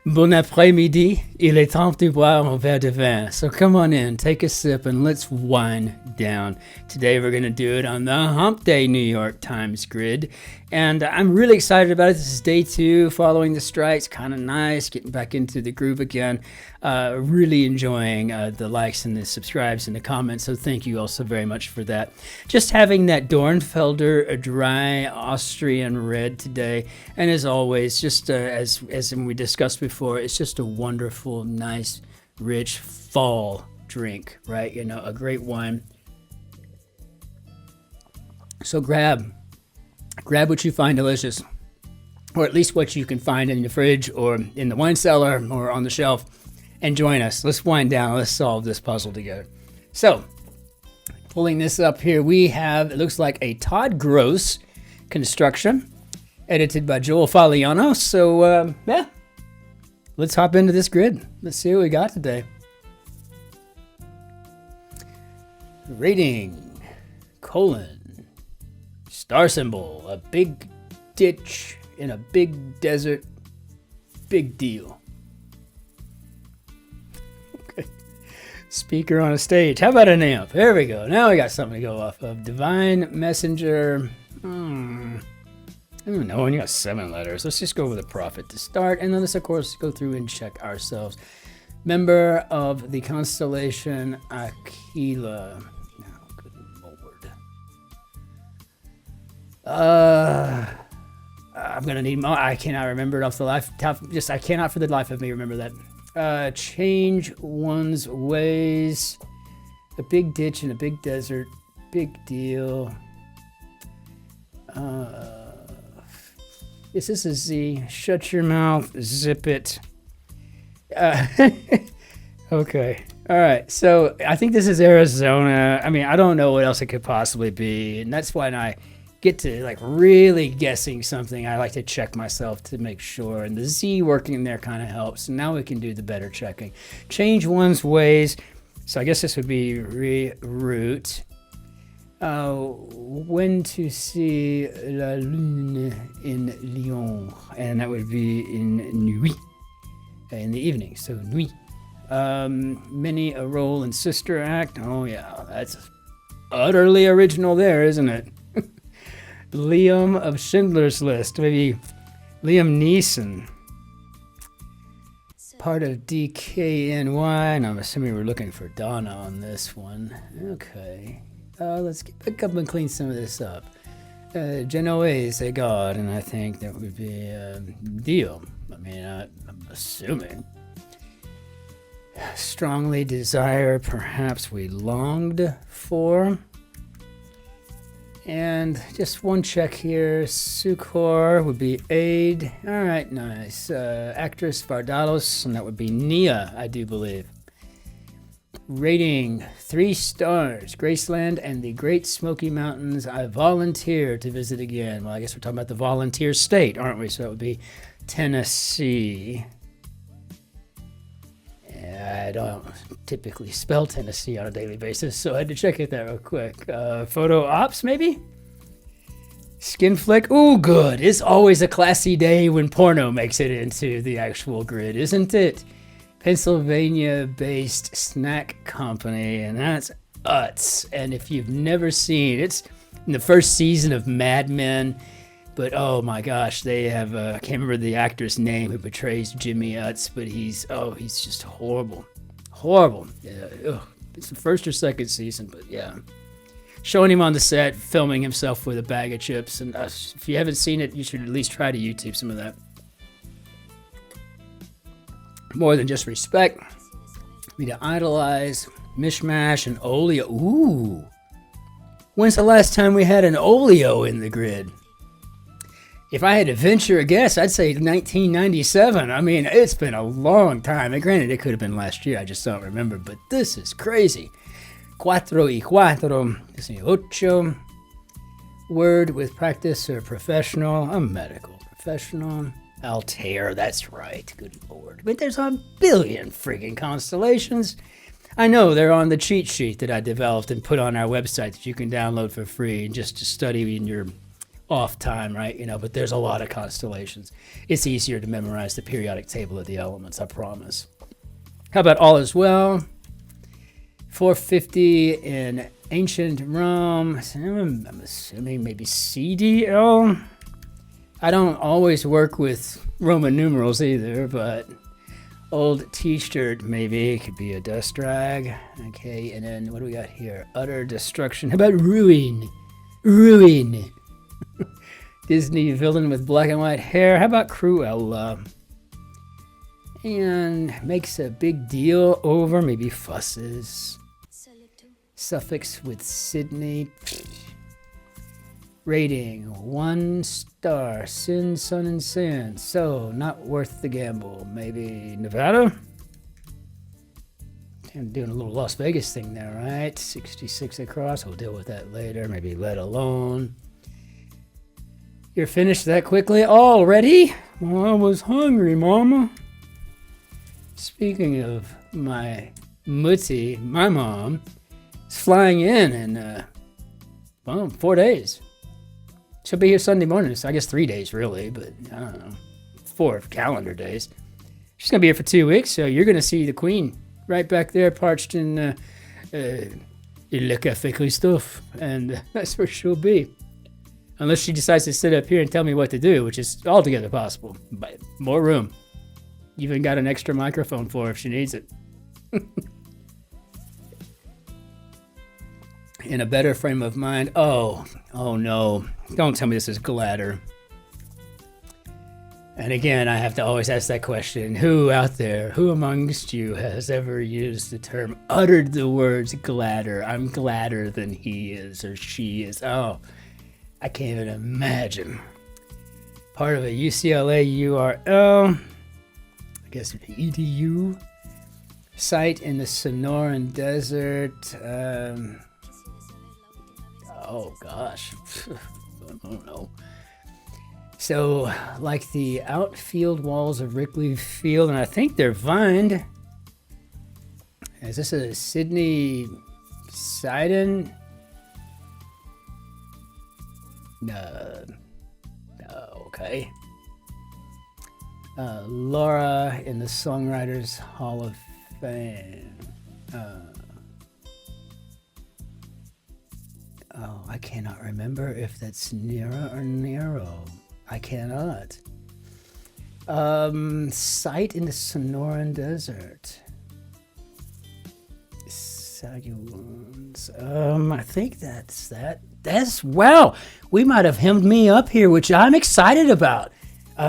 Bon après-midi, il est temps de boire un verre de vin. So come on in, take a sip, and let's wind down. Today we're going to do it on the Hump Day New York Times grid. And I'm really excited about it. This is day 2 following the strikes. Kind of nice, getting back into the groove again. Really enjoying the likes and the subscribes and the comments. So thank you all so very much for that. Just having that Dornfelder dry Austrian red today. And as always, just as we discussed before, it's just a wonderful, nice, rich fall drink, right? You know, a great wine. So grab what you find delicious, or at least what you can find in the fridge or in the wine cellar or on the shelf, and join us. Let's wind down. Let's solve this puzzle together. So, pulling this up here, we have, it looks like a Todd Gross construction, edited by Joel Fagliano. So, yeah, let's hop into this grid. Let's see what we got today. Rating, colon. Star symbol, a big ditch in a big desert, big deal. Okay. Speaker on a stage. How about an amp? There we go. Now we got something to go off of. Divine messenger. I don't know. And you got 7 letters. Let's just go with a prophet to start. And then let's, of course, go through and check ourselves. Member of the constellation Aquila. I'm gonna need more. I cannot remember it off the top. I cannot for the life of me remember that. Change one's ways. A big ditch in a big desert. Big deal. This is a Z. Shut your mouth. Zip it. Okay. All right. So I think this is Arizona. I mean, I don't know what else it could possibly be, and that's why I get to like really guessing something, I like to check myself to make sure, and the Z working there kind of helps. And now we can do the better checking. Change one's ways. So I guess this would be reroute. When to see la lune in Lyon, and that would be in nuit, in the evening. So nuit. Many a role in Sister Act. Oh yeah, that's utterly original there, isn't it? Liam of Schindler's List, maybe Liam Neeson. Part of DKNY, and I'm assuming we're looking for Donna on this one. Okay, let's pick up and clean some of this up. Genoese, a god, and I think that would be Dio. I mean, I'm assuming. Strongly desire, perhaps we longed for. And just one check here. Sucor would be aid. All right, nice. Actress Vardalos, and that would be Nia, I do believe. Rating 3 stars. Graceland and the Great Smoky Mountains. I volunteer to visit again. Well, I guess we're talking about the volunteer state, aren't we? So it would be Tennessee. I don't typically spell Tennessee on a daily basis, so I had to check it there real quick. Photo ops, maybe? Skin flick. Ooh, good. It's always a classy day when porno makes it into the actual grid, isn't it? Pennsylvania-based snack company, and that's Utz. And if you've never seen, it's in the first season of Mad Men. But oh my gosh, they have, I can't remember the actor's name who portrays Jimmy Utz, but he's just horrible. Horrible. Yeah, it's the first or second season, but yeah. Showing him on the set, filming himself with a bag of chips. And if you haven't seen it, you should at least try to YouTube some of that. More than just respect. Me to idolize, mishmash, and oleo. Ooh. When's the last time we had an oleo in the grid? If I had to venture a guess, I'd say 1997. I mean, it's been a long time. And granted, it could have been last year. I just don't remember. But this is crazy. 4 y 4 is 8. Word with practice or professional. A medical professional. Altair, that's right. Good Lord. But there's a billion friggin' constellations. I know they're on the cheat sheet that I developed and put on our website that you can download for free and just to study in your off time, right? But there's a lot of constellations. It's easier to memorize the periodic table of the elements, I promise. How about all is well? 450 in ancient Rome. I'm assuming maybe CDL. I don't always work with Roman numerals either, but old t-shirt maybe. It could be a dust rag. Okay, and then what do we got here? Utter destruction. How about ruin? Ruin. Disney villain with black and white hair. How about Cruella? And makes a big deal over, maybe fusses. Suffix with Sydney. Rating 1 star. Sin, sun, and sand. So not worth the gamble. Maybe Nevada. I'm doing a little Las Vegas thing there, right? 66 across. We'll deal with that later. Maybe let alone. You're finished that quickly already? Well, I was hungry, Mama. Speaking of my mutti, my mom is flying in 4 days. She'll be here Sunday morning, so I guess 3 days really, but I don't know, 4 calendar days. She's gonna be here for 2 weeks, so you're gonna see the Queen right back there, parched in Le Café Christophe, and that's where she'll be. Unless she decides to sit up here and tell me what to do, which is altogether possible, but more room. Even got an extra microphone for her if she needs it. In a better frame of mind. Oh no. Don't tell me this is Gladder. And again, I have to always ask that question. Who out there, who amongst you has ever used the term, uttered the words Gladder? I'm gladder than he is or she is. Oh, I can't even imagine. Part of a UCLA URL. I guess EDU site in the Sonoran Desert. Oh gosh, I don't know. So, like the outfield walls of Wrigley Field, and I think they're vined. Is this a Sydney Sidon? No, okay. Laura in the Songwriters Hall of Fame. I cannot remember if that's Nera or Nero. I cannot. Site in the Sonoran Desert. Sagulons. I think that's that. Wow, we might have hemmed me up here, which I'm excited about.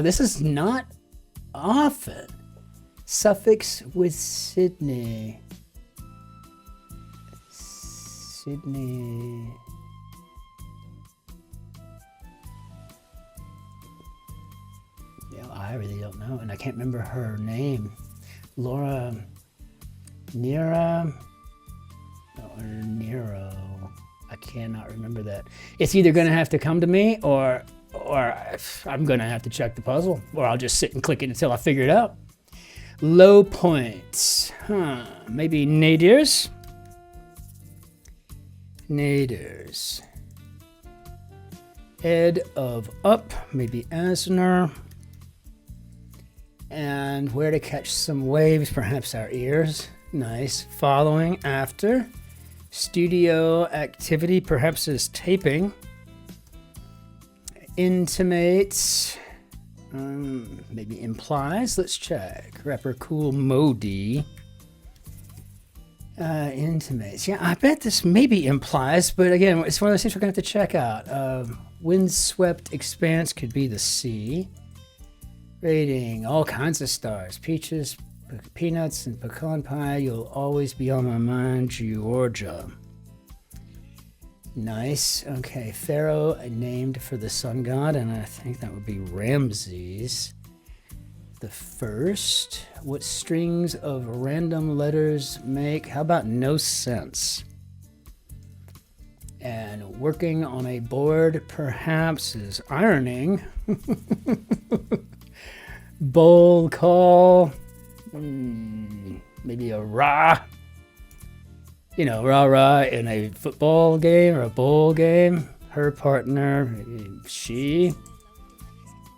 This is not often. Suffix with Sydney. Sydney. Yeah, I really don't know, and I can't remember her name. Laura Nera or Nero. I cannot remember that. It's either going to have to come to me or I'm going to have to check the puzzle, or I'll just sit and click it until I figure it out. Low points. Maybe nadirs? Naders. Ed of up, maybe Asner. And where to catch some waves, perhaps our ears. Nice. Following, after. Studio activity, perhaps is taping. Intimates, maybe implies. Let's check. Rapper Cool Modi. Intimates. Yeah, I bet this maybe implies, but again, it's one of those things we're going to have to check out. Windswept expanse could be the sea. Rating, all kinds of stars. Peaches, peanuts, and pecan pie. You'll always be on my mind, Georgia. Nice. Okay, Pharaoh named for the sun god, and I think that would be Ramses the first. What strings of random letters make? How about no sense? And working on a board, perhaps, is ironing. Bowl call. Maybe a rah. You know, rah-rah in a football game or a bowl game. her partner, she,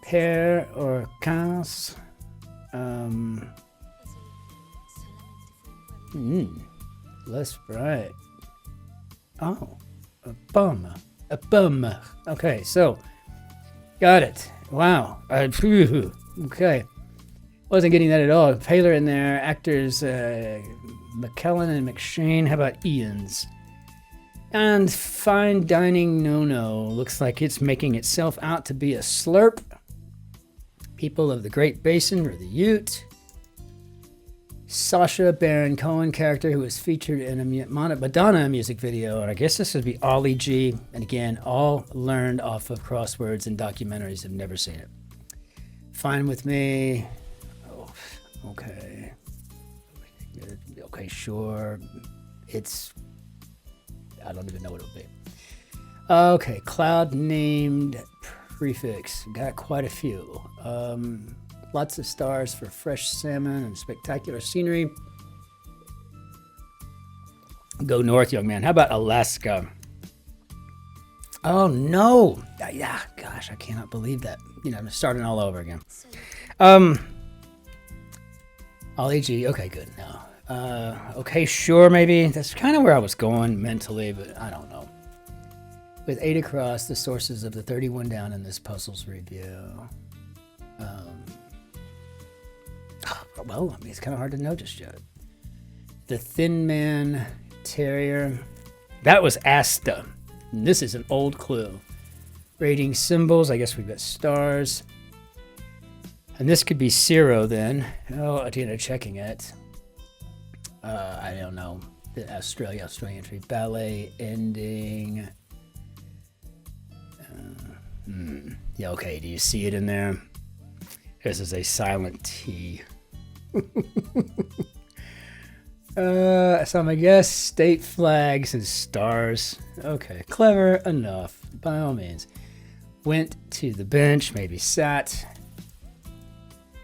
pair or quinze. Less bright. Oh, a bum. Okay, so got it. Wow. Okay. Wasn't getting that at all. Paler in there. Actors McKellen and McShane. How about Ian's? And fine dining no-no. Looks like it's making itself out to be a slurp. People of the Great Basin or the Ute. Sacha Baron Cohen character who was featured in a Madonna music video. And I guess this would be Ollie G. And again, all learned off of crosswords and documentaries. I've never seen it. Fine with me. Oh, okay. Okay, sure. It's... I don't even know what it would be. Okay, cloud named prefix. Got quite a few. Lots of stars for fresh salmon and spectacular scenery. Go north, young man. How about Alaska? Oh, no. Yeah, gosh, I cannot believe that. You know, I'm starting all over again. Ollie G. Okay, good. No. Okay, sure, maybe. That's kind of where I was going mentally, but I don't know. With 8 across, the sources of the 31 down in this puzzles review. Well, I mean, it's kind of hard to know just yet. The Thin Man Terrier. That was Asta. And this is an old clue. Rating symbols. I guess we've got stars. And this could be Zero then. Oh, checking it. I don't know. The Australian entry. Ballet ending. Yeah, okay. Do you see it in there? This is a silent T. So I'm gonna guess state flags and stars. Okay, clever enough by all means. Went to the bench, maybe sat.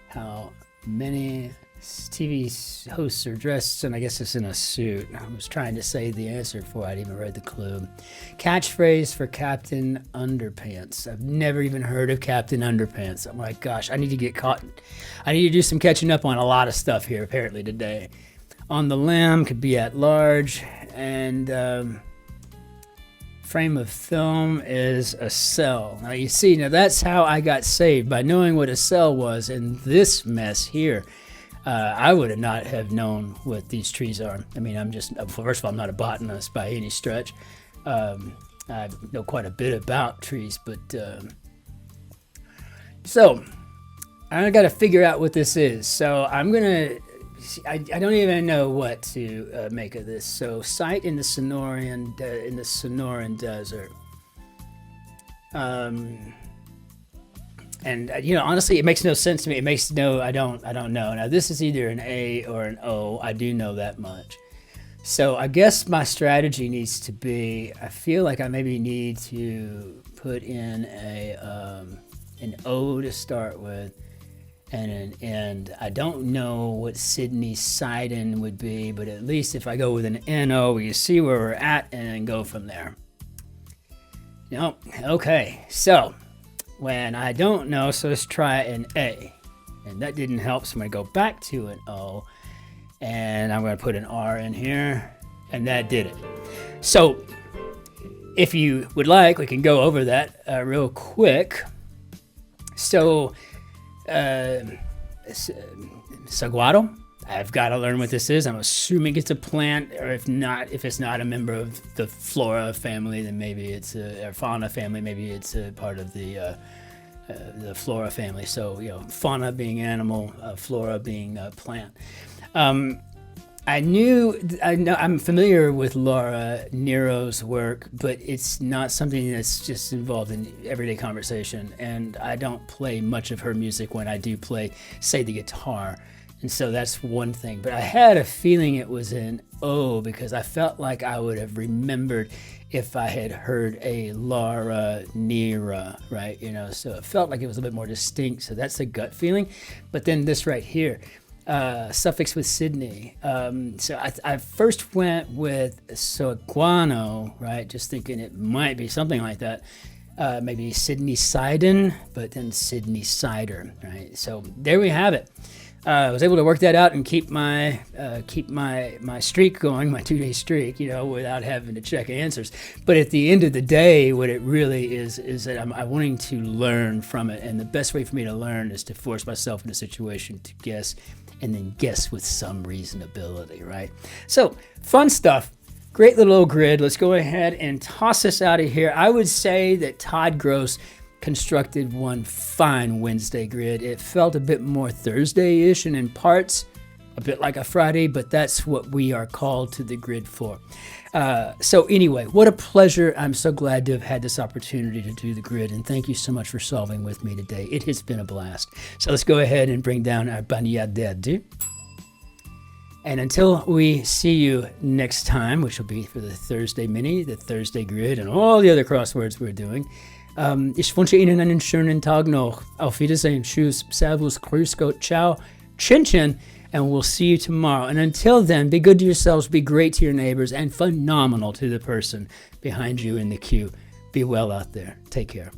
How many TV hosts are dressed? And I guess it's in a suit. I was trying to say the answer before I'd even read the clue. Catchphrase for Captain Underpants. I've never even heard of Captain Underpants. I'm like, gosh, I need to get caught. I need to do some catching up on a lot of stuff here apparently today. On the limb could be at large, and frame of film is a cell. Now you see, now that's how I got saved, by knowing what a cell was in this mess here. I would not have known what these trees are. I mean, first of all, I'm not a botanist by any stretch. I know quite a bit about trees, but so I got to figure out what this is. So I'm gonna. I don't even know what to make of this. So, site in the Sonoran Desert. And you know, honestly, it makes no sense to me. I don't know. Now, this is either an A or an O. I do know that much. So, I guess my strategy needs to be. I feel like I maybe need to put in an O to start with. And an end. I don't know what Sydney Sidon would be, but at least if I go with an NO, you see where we're at and then go from there. Nope. Okay. So when I don't know, so let's try an A. And that didn't help, so I'm going to go back to an O. And I'm going to put an R in here. And that did it. So if you would like, we can go over that real quick. So saguaro. I've got to learn what this is. I'm assuming it's a plant, or if it's not a member of the flora family, then maybe it's or fauna family. Maybe it's a part of the flora family. So you know, fauna being animal, flora being plant. I'm familiar with Laura Nero's work, but it's not something that's just involved in everyday conversation. And I don't play much of her music when I do play, say, the guitar. And so that's one thing. But I had a feeling it was an O because I felt like I would have remembered if I had heard a Laura Nera, right? You know, so it felt like it was a bit more distinct. So that's a gut feeling. But then this right here. suffix with Sydney. So I first went with Soguano, right? Just thinking it might be something like that. Maybe Sydney Sidon, but then Sydney Cider, right? So there we have it. I was able to work that out and keep my streak going, my 2-day streak, without having to check answers. But at the end of the day, what it really is that I'm wanting to learn from it, and the best way for me to learn is to force myself in a situation to guess, and then guess with some reasonability, right? So fun stuff. Great little old grid. Let's go ahead and toss this out of here. I would say that Todd Gross constructed one fine Wednesday grid. It felt a bit more Thursday-ish and in parts a bit like a Friday, but that's what we are called to the grid for. So anyway, what a pleasure. I'm so glad to have had this opportunity to do the grid, and thank you so much for solving with me today. It has been a blast. So let's go ahead and bring down our bagnadette. And until we see you next time, which will be for the Thursday mini, the Thursday grid, and all the other crosswords we're doing, ich wünsche Ihnen einen schönen Tag noch. Auf Wiedersehen. Tschüss. Servus. Grüß Gott. Ciao. Cin-Cin. And we'll see you tomorrow. And until then, be good to yourselves, be great to your neighbors, and phenomenal to the person behind you in the queue. Be well out there. Take care.